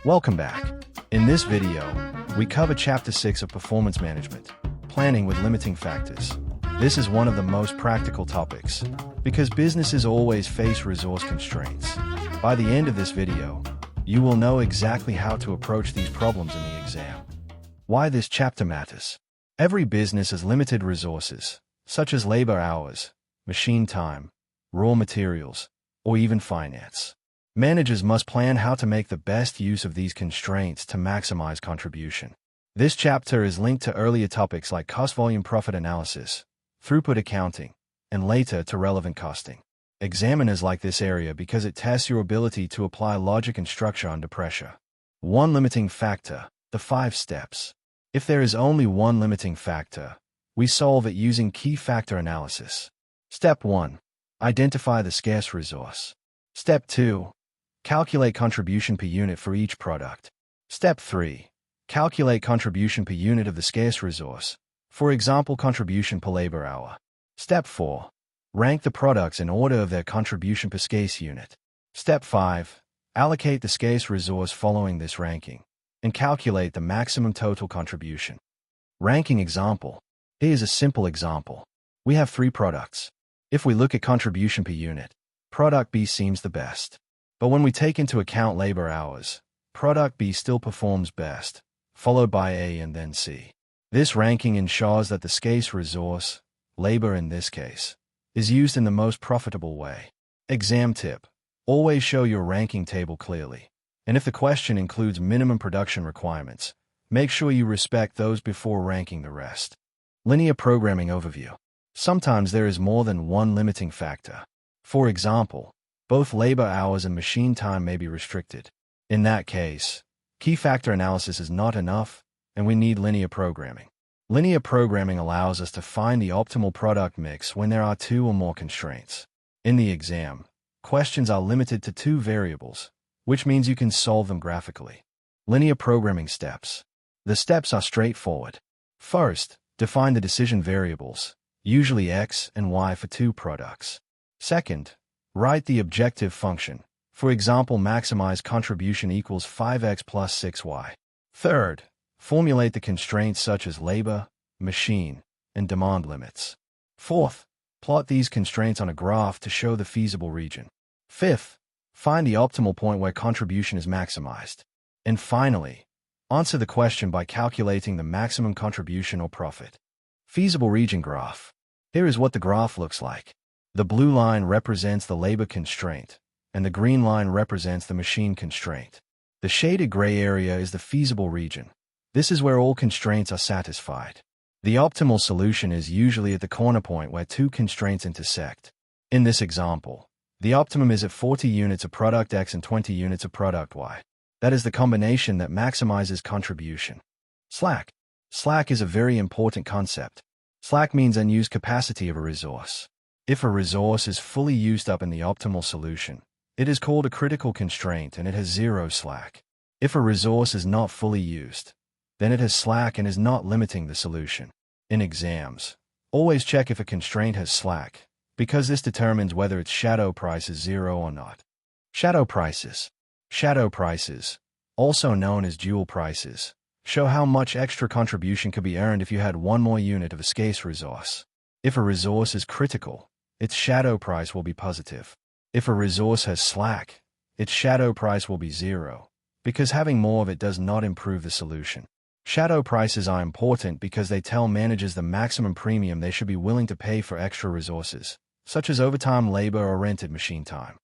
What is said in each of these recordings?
Welcome back. In this video, we cover Chapter 6 of Performance Management, Planning with Limiting Factors. This is one of the most practical topics, because businesses always face resource constraints. By the end of this video, you will know exactly how to approach these problems in the exam. Why this chapter matters. Every business has limited resources, such as labor hours, machine time, raw materials, or even finance. Managers must plan how to make the best use of these constraints to maximize contribution. This chapter is linked to earlier topics like cost-volume profit analysis, throughput accounting, and later to relevant costing. Examiners like this area because it tests your ability to apply logic and structure under pressure. One limiting factor, the 5 steps. If there is only one limiting factor, we solve it using key factor analysis. Step 1. Identify the scarce resource. Step 2. Calculate contribution per unit for each product. Step 3. Calculate contribution per unit of the scarce resource, for example contribution per labor hour. Step 4. Rank the products in order of their contribution per scarce unit. Step 5. Allocate the scarce resource following this ranking, and calculate the maximum total contribution. Ranking example. Here's a simple example. We have 3 products. If we look at contribution per unit, product B seems the best. But when we take into account labor hours, product B still performs best, followed by A and then C. This ranking ensures that the scarce resource, labor in this case, is used in the most profitable way. Exam tip. Always show your ranking table clearly. And if the question includes minimum production requirements, make sure you respect those before ranking the rest. Linear programming overview. Sometimes there is more than one limiting factor. For example, both labor hours and machine time may be restricted. In that case, key factor analysis is not enough, and we need linear programming. Linear programming allows us to find the optimal product mix when there are 2 or more constraints. In the exam, questions are limited to 2 variables, which means you can solve them graphically. Linear programming steps. The steps are straightforward. First, define the decision variables, usually X and Y for 2 products. Second, write the objective function. For example, maximise contribution equals 5x plus 6y. Third, formulate the constraints such as labor, machine, and demand limits. Fourth, plot these constraints on a graph to show the feasible region. Fifth, find the optimal point where contribution is maximized. And finally, answer the question by calculating the maximum contribution or profit. Feasible region graph. Here is what the graph looks like. The blue line represents the labor constraint, and the green line represents the machine constraint. The shaded gray area is the feasible region. This is where all constraints are satisfied. The optimal solution is usually at the corner point where 2 constraints intersect. In this example, the optimum is at 40 units of product X and 20 units of product Y. That is the combination that maximizes contribution. Slack. Slack is a very important concept. Slack means unused capacity of a resource. If a resource is fully used up in the optimal solution, it is called a critical constraint and it has 0 slack. If a resource is not fully used, then it has slack and is not limiting the solution. In exams, always check if a constraint has slack, because this determines whether its shadow price is 0 or not. Shadow prices. Shadow prices, also known as dual prices, show how much extra contribution could be earned if you had 1 more unit of a scarce resource. If a resource is critical, its shadow price will be positive. If a resource has slack, its shadow price will be 0, because having more of it does not improve the solution. Shadow prices are important because they tell managers the maximum premium they should be willing to pay for extra resources, such as overtime labor or rented machine time.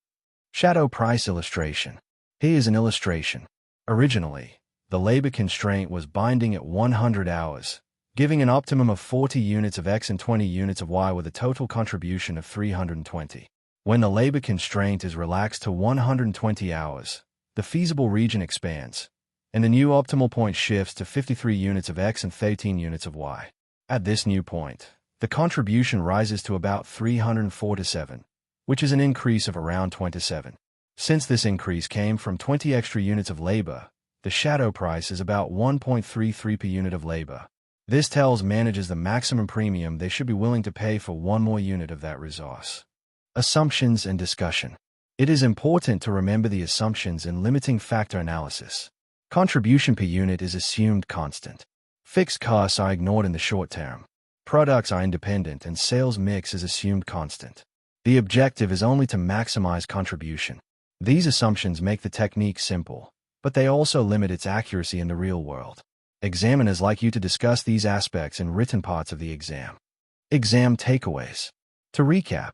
Shadow price illustration. Here is an illustration. Originally, the labor constraint was binding at 100 hours, giving an optimum of 40 units of X and 20 units of Y with a total contribution of 320. When the labor constraint is relaxed to 120 hours, the feasible region expands, and the new optimal point shifts to 53 units of X and 13 units of Y. At this new point, the contribution rises to about 347, which is an increase of around 27. Since this increase came from 20 extra units of labor, the shadow price is about 1.33 per unit of labor. This tells managers the maximum premium they should be willing to pay for 1 more unit of that resource. Assumptions and discussion. It is important to remember the assumptions in limiting factor analysis. Contribution per unit is assumed constant. Fixed costs are ignored in the short term. Products are independent and sales mix is assumed constant. The objective is only to maximize contribution. These assumptions make the technique simple, but they also limit its accuracy in the real world. Examiners like you to discuss these aspects in written parts of the exam. Exam takeaways. To recap,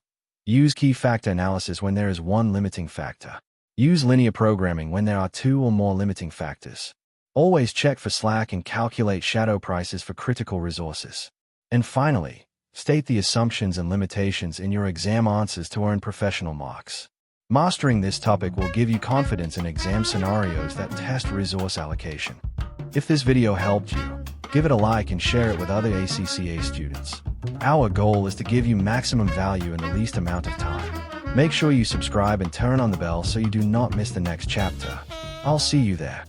use key factor analysis when there is one limiting factor. Use linear programming when there are two or more limiting factors. Always check for slack and calculate shadow prices for critical resources. And finally, state the assumptions and limitations in your exam answers to earn professional marks. Mastering this topic will give you confidence in exam scenarios that test resource allocation. If this video helped you, give it a like and share it with other ACCA students. Our goal is to give you maximum value in the least amount of time. Make sure you subscribe and turn on the bell so you do not miss the next chapter. I'll see you there.